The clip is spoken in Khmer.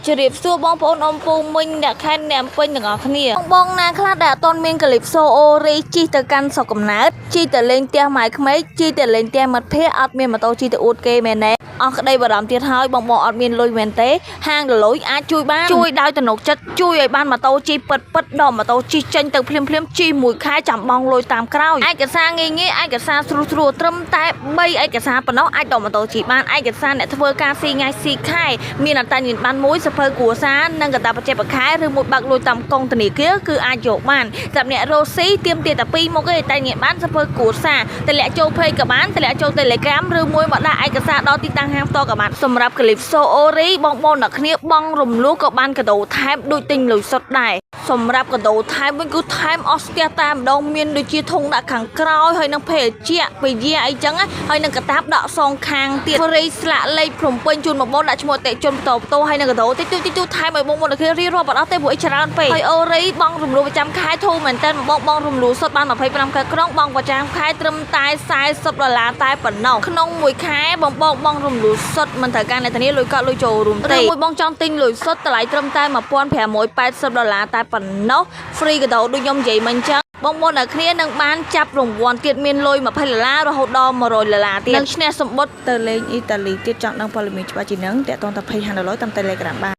ជម្រាបសួរបងប្អូនអ៊ំពូមិញអ្នកខេត្តអ្នកពេញទាំងអស់គ្នាបងណាខ្លះដែលអត់ទាន់មានកាលីបសូអូរីជិះទៅកាន់ស្រុកកំណើតជិះទៅលេងផ្ទះម៉ែក្មេកជិះទៅលេងផ្ទះមិត្តភ័ក្តិអត់មានម៉ូតូជិះទៅអួតគេមែនទេអស់ក្តីបារម្ភទៀតហើយបងអត់មានលុយមែនទេហាងដលុយអាចជួយបានជួយដោយទំនុកចិត្តជួយឲ្យបានម៉ូតូជិះពិតដល់ម៉ូតូជិះចេញទៅភ្លាមជិះមួយខែចាំបងលុយតាមក្រោយឯកសារងាយឯកសារស្រួលត្រឹមតែ3ឯកសារប៉ុណ្ណោះអាចដកម៉ូតូជិះបានឯកសារអ្នកធ្វើការស៊ីថ្ងៃស៊ីខែមានអត្តញ្ញាណប័ណ្ណមួយសភៅគ្រួសារនិងកាតព្វកិច្ចខែឬមួយបាក់លុយតាមកុងធនាគារគឺអាចយកបានសម្រាប់អ្នករស់ស៊ីទៀមទាតែ2មុខឯតែញ្ញាណប័ណ្ណសភៅគ្រួសារតម្លាក់ចូល Pay ក៏បានតម្លាក់ចូល Telegram ឬមួយមកដាក់ឯកសារដល់ទីតាំងហាងផ្ទាល់ក៏បានសម្រាប់ Calypso Ori បងអ្នកគ្នាបងរំលោះក៏បានកដោថែមដូចទិញលុយសុទ្ធដែរសម្រាប់កដោថែមវិញគឺថែមអស់ស្ទះតែម្ដងមានដូចជាធុងដាក់ខាងក្រោយហើយនឹងភេទជាវិយាអីចឹងហើយនឹងកតាបដាក់សងខាងទៀតហ្វ្រីស្លាកលេខភ្នំពេញជូនបងដាក់ឈ្មោះអតិជនបន្តហើយនឹងកដោតិចតួចថែមឲ្យបងអ្នកគ្នារៀបរាប់អត់ទេព្រោះអីច្រើនពេកហើយអូរីបងរំលោះប្រចាំខែធូរមែនតើបងរំលោះសុទ្ធបាន25ខែក្រុងបងប្រចាំខែត្រឹមតែ$40តែប៉ុណ្ណោះក្នុងមួយខែបងរំលោះសុទ្ធមិនត្រូវការអ្នកធានាលុយកក់លុយចូលរួមទេមួយបងចង់ទិញលុយសុទ្ធតម្លៃត្រឹមតែ$1580តែប៉ុណ្ណោះ free កដោដូចខ្ញុំនិយាយមិញចឹងបងអ្នកគ្នានឹងបានចាប់រង្វាន់ទៀតមានលុយ$20រហូតដល់$100ទៀតនឹងឈ្នះសម្បត្តិទៅលេងអ៊ីតាលីទៀតចង់ដឹងព័ត៌មានច្បាស់ជាងនឹងតាក់ទងតែ Pay 500តាម Telegram បាន